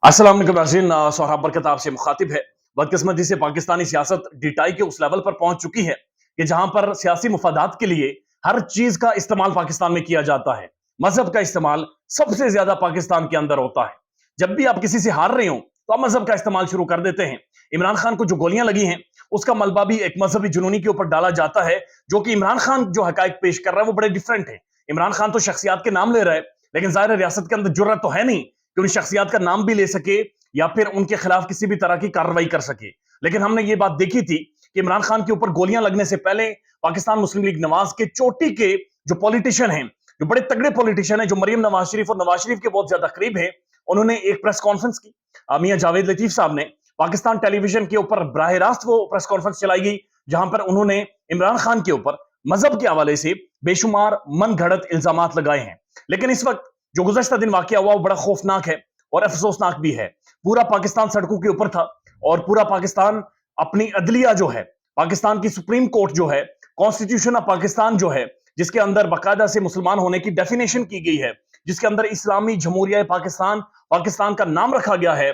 अस्सलाम वालेकुम नाज़रीन, सोहराब बरकत आपसे मुखातिब है। बदकिस्मती से पाकिस्तानी सियासत डिटाई के उस लेवल पर पहुंच चुकी है कि जहां पर सियासी मुफादात के लिए हर चीज का इस्तेमाल पाकिस्तान में किया जाता है। मजहब का इस्तेमाल सबसे ज्यादा पाकिस्तान के अंदर होता है। जब भी आप किसी से हार रहे हो तो आप मजहब का इस्तेमाल शुरू कर देते हैं। इमरान खान को जो गोलियां लगी हैं उसका मलबा भी एक मजहबी जुनूनी के ऊपर डाला जाता है, जो कि इमरान खान जो हकायक पेश कर रहा है वो बड़े डिफरेंट है। इमरान खान तो शख्सियात के नाम ले रहा है, लेकिन जाहिर है रियासत के अंदर जुर्रत तो है नहीं कि उन शख्सियात का नाम भी ले सके या फिर उनके खिलाफ किसी भी तरह की कार्रवाई कर सके। लेकिन हमने ये बात देखी थी कि इमरान खान के ऊपर गोलियां लगने से पहले पाकिस्तान मुस्लिम लीग नवाज के चोटी के जो पॉलिटिशियन हैं, जो बड़े तगड़े पॉलिटिशियन हैं, जो मरियम नवाज शरीफ और नवाज शरीफ के बहुत ज्यादा करीब हैं, उन्होंने एक प्रेस कॉन्फ्रेंस की। मियां जावेद लतीफ साहब ने पाकिस्तान टेलीविजन के ऊपर बराह रास्त वो प्रेस कॉन्फ्रेंस चलाई गई जहां पर उन्होंने इमरान खान के ऊपर मजहब के हवाले से बेशुमार मन घड़त इल्जाम लगाए हैं। लेकिन इस वक्त जो गुज़श्ता दिन वाकया हुआ वो बड़ा खौफनाक है और अफसोसनाक भी है। पूरा पाकिस्तान सड़कों के ऊपर था और पूरा पाकिस्तान अपनी अदलिया जो है, पाकिस्तान की सुप्रीम कोर्ट जो है, कॉन्स्टिट्यूशन ऑफ पाकिस्तान जो है, जिसके अंदर बाकायदा से मुसलमान होने की डेफिनेशन की गई है, जिसके अंदर इस्लामी जमहूरिया पाकिस्तान पाकिस्तान का नाम रखा गया है,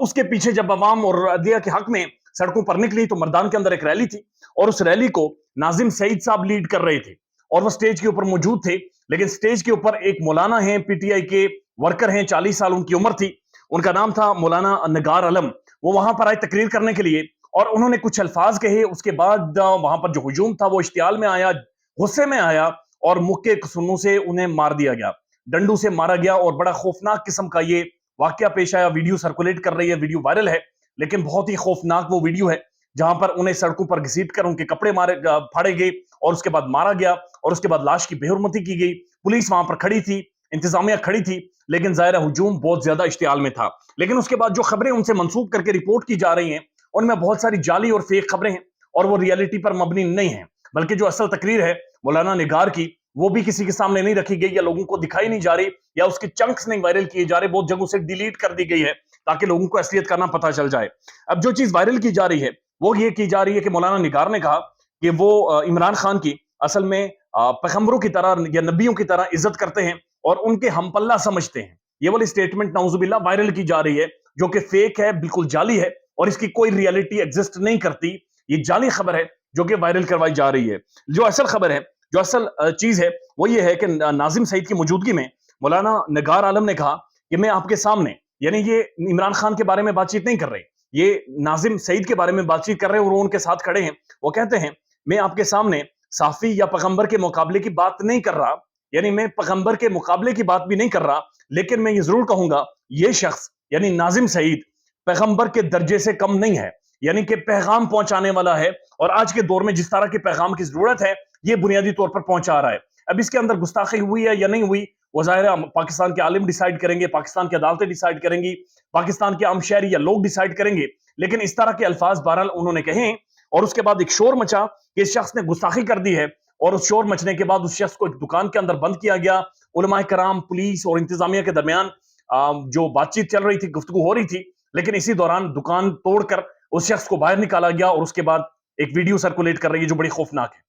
उसके पीछे जब अवाम और अदलिया के हक में सड़कों पर निकली तो मर्दान के अंदर एक रैली थी और उस रैली को नाजिम सईद साहब लीड कर रहे थे और वो स्टेज के ऊपर मौजूद थे। लेकिन स्टेज के ऊपर एक मौलाना है, पीटीआई के वर्कर हैं, 40 साल उनकी उम्र थी, उनका नाम था मौलाना निगार आलम। वो वहां पर आए तकरीर करने के लिए और उन्होंने कुछ अल्फाज कहे। उसके बाद वहां पर जो हुजूम था वो इश्तियाल में आया, गुस्से में आया और मुक्के सुन्नू से उन्हें मार दिया गया, डंडू से मारा गया और बड़ा खौफनाक किस्म का ये वाकया पेश आया। वीडियो सर्कुलेट कर रही है, वीडियो वायरल है, लेकिन बहुत ही खौफनाक वो वीडियो है जहां पर उन्हें सड़कों पर घसीट कर उनके कपड़े मारे फाड़े गए और उसके बाद मारा गया और उसके बाद लाश की बेहुरमती की गई। पुलिस वहां पर खड़ी थी, इंतजामिया खड़ी थी, लेकिन जाहिर हुजूम बहुत ज्यादा इश्तियाल में था। लेकिन उसके बाद जो खबरें उनसे मंसूब करके रिपोर्ट की जा रही हैं उनमें बहुत सारी जाली और फेक खबरें हैं और वो रियलिटी पर मबनी नहीं है, बल्कि जो असल तकरीर है मौलाना निगार की वो भी किसी के सामने नहीं रखी गई या लोगों को दिखाई नहीं जा रही या उसके चंक्स नहीं वायरल किए जा रहे, बहुत जगहों से डिलीट कर दी गई है ताकि लोगों को असलियत करना पता चल जाए। अब जो चीज वायरल की जा रही है वो ये की जा रही है कि मौलाना निगार ने कहा कि वो इमरान खान की असल में पैगंबरों की तरह या नबियों की तरह इज्जत करते हैं और उनके हम पल्ला समझते हैं। ये वाली स्टेटमेंट नाउजुबिल्ला वायरल की जा रही है, जो कि फेक है, बिल्कुल जाली है और इसकी कोई रियलिटी एग्जिस्ट नहीं करती। ये जाली खबर है जो कि वायरल करवाई जा रही है। जो असल खबर है, जो असल चीज है वो ये है कि नाजिम सईद की मौजूदगी में मौलाना निगार आलम ने कहा कि मैं आपके सामने, यानी ये इमरान खान के बारे में बातचीत नहीं कर रहे, ये नाजिम सईद के बारे में बातचीत कर रहे हैं और वो उनके साथ खड़े हैं। वो कहते हैं मैं आपके सामने साफी या पैगंबर के मुकाबले की बात नहीं कर रहा, यानी मैं पैगंबर के मुकाबले की बात भी नहीं कर रहा, लेकिन मैं ये जरूर कहूंगा ये शख्स यानी नाजिम सईद पैगंबर के दर्जे से कम नहीं है, यानी कि पैगाम पहुंचाने वाला है और आज के दौर में जिस तरह के पैगाम की जरूरत है ये बुनियादी तौर पर पहुंचा रहा है। अब इसके अंदर गुस्ताखी हुई है या नहीं हुई वो जाहिर है पाकिस्तान के आलिम डिसाइड करेंगे, पाकिस्तान की अदालतें डिसाइड करेंगी, पाकिस्तान के आम शहरी या लोग डिसाइड करेंगे। लेकिन इस तरह के अल्फाज बहरहाल उन्होंने कहे और उसके बाद एक शोर मचा कि इस शख्स ने गुस्ताखी कर दी है और उस शोर मचने के बाद उस शख्स को एक दुकान के अंदर बंद किया गया। उलमाए कराम, पुलिस और इंतजामिया के दरमियान जो बातचीत चल रही थी, गुफ्तगू हो रही थी, लेकिन इसी दौरान दुकान तोड़कर उस शख्स को बाहर निकाला गया और उसके बाद एक वीडियो सर्कुलेट कर रही है जो बड़ी खौफनाक है।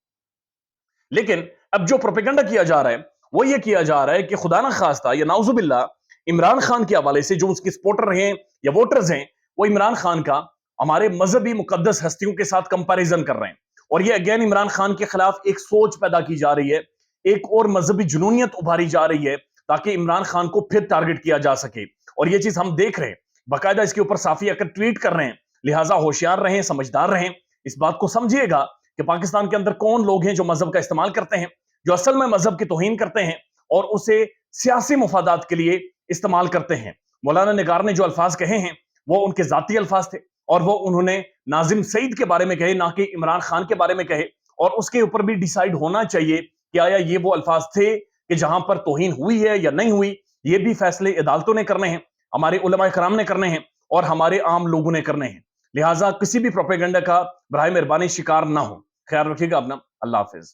लेकिन अब जो प्रोपेगेंडा किया जा रहा है वो ये किया जा रहा है कि खुदा ना खास्ता या नाउजुबिल्ला इमरान खान के हवाले से जो उसके सपोर्टर हैं या वोटर्स हैं वो इमरान खान का हमारे मजहबी मुकद्दस हस्तियों के साथ कंपैरिजन कर रहे हैं और ये अगेन इमरान खान के खिलाफ एक सोच पैदा की जा रही है, एक और मजहबी जुनूनियत उभारी जा रही है ताकि इमरान खान को फिर टारगेट किया जा सके। और ये चीज हम देख रहे हैं, बाकायदा इसके ऊपर साफी आकर ट्वीट कर रहे हैं। लिहाजा होशियार रहें, समझदार रहें, इस बात को समझिएगा कि पाकिस्तान के अंदर कौन लोग हैं जो मजहब का इस्तेमाल करते हैं, जो असल में मजहब की तौहीन करते हैं और उसे सियासी मुफादात के लिए इस्तेमाल करते हैं। मौलाना निगार ने जो अल्फाज कहे हैं वो उनके जाती अल्फाज थे और वो उन्होंने नाजिम सईद के बारे में कहे, ना कि इमरान खान के बारे में कहे। और उसके ऊपर भी डिसाइड होना चाहिए कि आया ये वो अल्फाज थे कि जहां पर तौहीन हुई है या नहीं हुई। ये भी फैसले अदालतों ने करने हैं, हमारे उलमाए कराम ने करने हैं और हमारे आम लोगों ने करने हैं। लिहाजा किसी भी प्रोपेगेंडा का बराए मेहरबानी शिकार ना हो। ख्याल रखिएगा अपना। अल्लाह हाफिज।